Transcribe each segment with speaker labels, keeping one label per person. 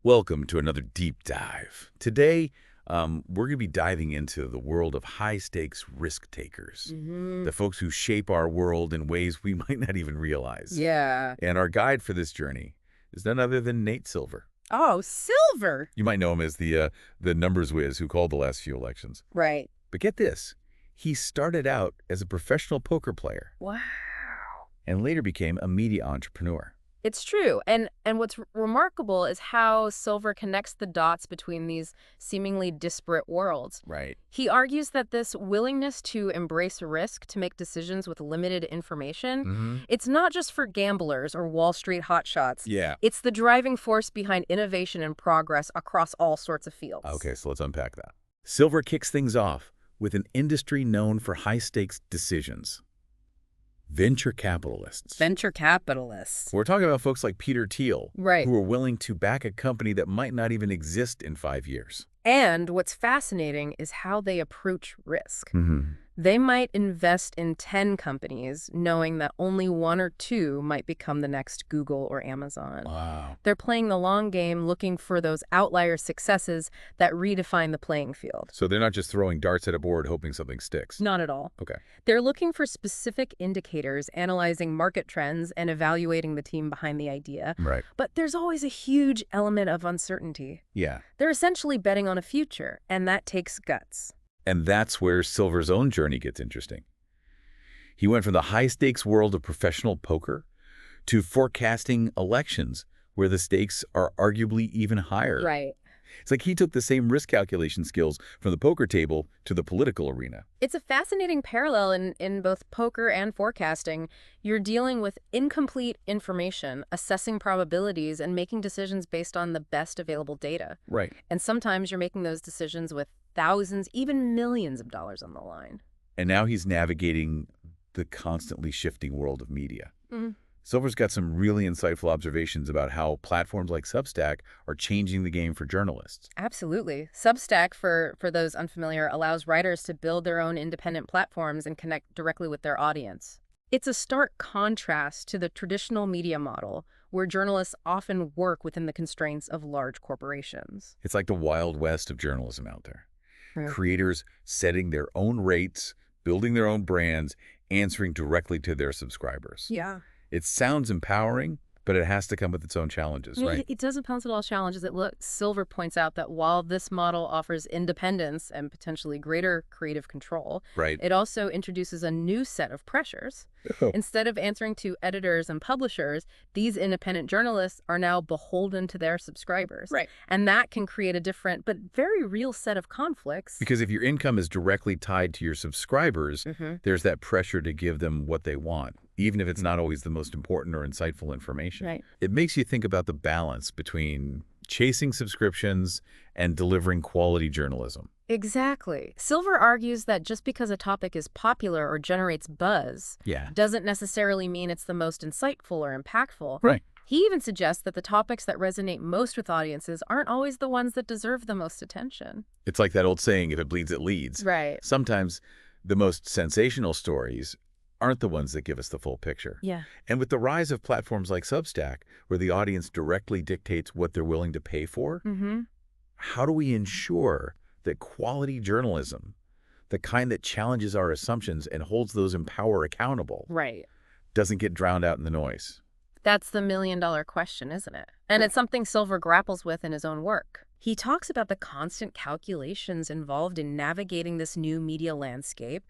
Speaker 1: Welcome to another deep dive. Today, we're going to be diving into the world of high-stakes risk takers, the folks who shape our world in ways we might not even realize.
Speaker 2: Yeah.
Speaker 1: And our guide for this journey is none other than Nate Silver.
Speaker 2: Oh, silver.
Speaker 1: You might know him as the numbers whiz who called the last few elections.
Speaker 2: Right.
Speaker 1: But get this, he started out as a professional poker player
Speaker 2: Wow.
Speaker 1: and later became a media entrepreneur.
Speaker 2: It's true. And what's remarkable is how Silver connects the dots between these seemingly disparate worlds.
Speaker 1: Right.
Speaker 2: He argues that this willingness to embrace risk to make decisions with limited information, it's not just for gamblers or Wall Street hotshots.
Speaker 1: Yeah.
Speaker 2: It's the driving force behind innovation and progress across all sorts of fields.
Speaker 1: Okay, so let's unpack that. Silver kicks things off with an industry known for high-stakes decisions. Venture capitalists.
Speaker 2: Venture capitalists.
Speaker 1: We're talking about folks like Peter Thiel,
Speaker 2: Right.
Speaker 1: who are willing to back a company that might not even exist in 5 years.
Speaker 2: And what's fascinating is how they approach risk. They might invest in 10 companies, knowing that only one or two might become the next Google or Amazon.
Speaker 1: Wow.
Speaker 2: They're playing the long game, looking for those outlier successes that redefine the playing field.
Speaker 1: So they're not just throwing darts at a board hoping something sticks.
Speaker 2: Not at all.
Speaker 1: Okay.
Speaker 2: They're looking for specific indicators, analyzing market trends, and evaluating the team behind the idea.
Speaker 1: Right.
Speaker 2: But there's always a huge element of uncertainty.
Speaker 1: Yeah.
Speaker 2: They're essentially betting on a future, and that takes guts.
Speaker 1: And that's where Silver's own journey gets interesting. He went from the high-stakes world of professional poker to forecasting elections where the stakes are arguably even higher.
Speaker 2: Right.
Speaker 1: It's like he took the same risk calculation skills from the poker table to the political arena.
Speaker 2: It's a fascinating parallel in both poker and forecasting. You're dealing with incomplete information, assessing probabilities, and making decisions based on the best available data.
Speaker 1: Right.
Speaker 2: And sometimes you're making those decisions with thousands, even millions of dollars on the line.
Speaker 1: And now he's navigating the constantly shifting world of media. Silver's got some really insightful observations about how platforms like Substack are changing the game for journalists.
Speaker 2: Absolutely. Substack, for those unfamiliar, allows writers to build their own independent platforms and connect directly with their audience. It's a stark contrast to the traditional media model, where journalists often work within the constraints of large corporations.
Speaker 1: It's like the Wild West of journalism out there.
Speaker 2: Right.
Speaker 1: Creators setting their own rates, building their own brands, answering directly to their subscribers.
Speaker 2: Yeah.
Speaker 1: It sounds empowering, but it has to come with its own challenges, right?
Speaker 2: It doesn't pounce at all challenges. Silver points out that while this model offers independence and potentially greater creative control,
Speaker 1: Right.
Speaker 2: it also introduces a new set of pressures.
Speaker 1: Oh.
Speaker 2: Instead of answering to editors and publishers, these independent journalists are now beholden to their subscribers.
Speaker 1: Right.
Speaker 2: And that can create a different but very real set of conflicts.
Speaker 1: Because if your income is directly tied to your subscribers, there's that pressure to give them what they want, even if it's not always the most important or insightful information.
Speaker 2: Right.
Speaker 1: It makes you think about the balance between chasing subscriptions and delivering quality journalism.
Speaker 2: Exactly. Silver argues that just because a topic is popular or generates buzz doesn't necessarily mean it's the most insightful or impactful.
Speaker 1: Right.
Speaker 2: He even suggests that the topics that resonate most with audiences aren't always the ones that deserve the most attention.
Speaker 1: It's like that old saying, if it bleeds, it leads.
Speaker 2: Right.
Speaker 1: Sometimes the most sensational stories aren't the ones that give us the full picture.
Speaker 2: Yeah.
Speaker 1: And with the rise of platforms like Substack, where the audience directly dictates what they're willing to pay for, how do we ensure that quality journalism, the kind that challenges our assumptions and holds those in power accountable,
Speaker 2: Right.
Speaker 1: doesn't get drowned out in the noise?
Speaker 2: That's the million-dollar question, isn't it? And it's something Silver grapples with in his own work. He talks about the constant calculations involved in navigating this new media landscape,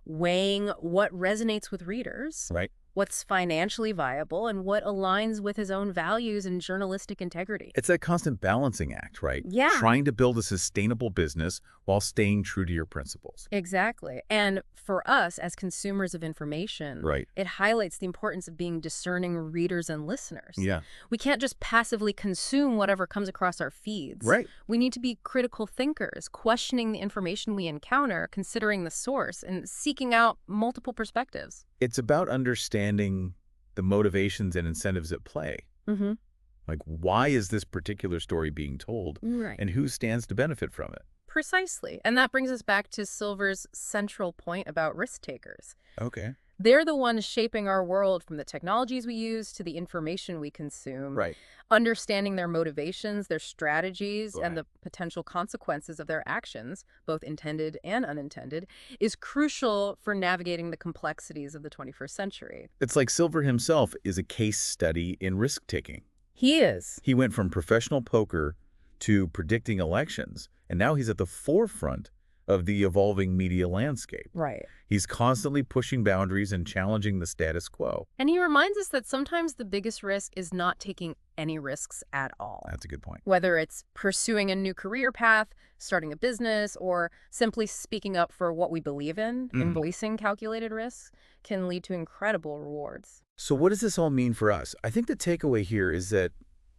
Speaker 2: weighing what resonates with readers,
Speaker 1: Right.
Speaker 2: what's financially viable, and what aligns with his own values and journalistic integrity.
Speaker 1: It's that constant balancing act, right?
Speaker 2: Yeah.
Speaker 1: Trying to build a sustainable business while staying true to your principles.
Speaker 2: Exactly. And for us as consumers of information,
Speaker 1: Right.
Speaker 2: it highlights the importance of being discerning readers and listeners.
Speaker 1: Yeah.
Speaker 2: We can't just passively consume whatever comes across our feeds.
Speaker 1: Right.
Speaker 2: We need to be critical thinkers, questioning the information we encounter, considering the source, and seeking out multiple perspectives.
Speaker 1: It's about understanding the motivations and incentives at play. Like, why is this particular story being told?
Speaker 2: Right.
Speaker 1: And who stands to benefit from it?
Speaker 2: Precisely. And that brings us back to Silver's central point about risk takers.
Speaker 1: Okay.
Speaker 2: They're the ones shaping our world, from the technologies we use to the information we consume.
Speaker 1: Right.
Speaker 2: Understanding their motivations, their strategies, and
Speaker 1: Right.
Speaker 2: the potential consequences of their actions, both intended and unintended, is crucial for navigating the complexities of the 21st century.
Speaker 1: It's like Silver himself is a case study in risk-taking.
Speaker 2: He is.
Speaker 1: He went from professional poker to predicting elections, and now he's at the forefront of the evolving media landscape.
Speaker 2: Right.
Speaker 1: He's constantly pushing boundaries and challenging the status quo.
Speaker 2: And he reminds us that sometimes the biggest risk is not taking any risks at all.
Speaker 1: That's a good point.
Speaker 2: Whether it's pursuing a new career path, starting a business, or simply speaking up for what we believe in, embracing calculated risks can lead to incredible rewards.
Speaker 1: So what does this all mean for us? I think the takeaway here is that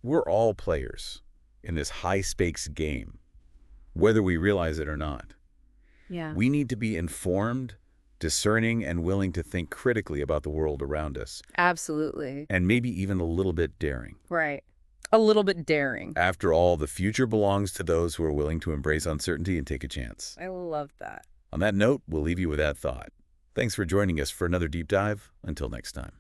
Speaker 1: we're all players in this high-stakes game, whether we realize it or not.
Speaker 2: Yeah.
Speaker 1: We need to be informed, discerning, and willing to think critically about the world around us,
Speaker 2: Absolutely.
Speaker 1: and maybe even a little bit daring.
Speaker 2: Right. A little bit daring.
Speaker 1: After all, the future belongs to those who are willing to embrace uncertainty and take a chance.
Speaker 2: I love that.
Speaker 1: On that note, we'll leave you with that thought. Thanks for joining us for another deep dive. Until next time.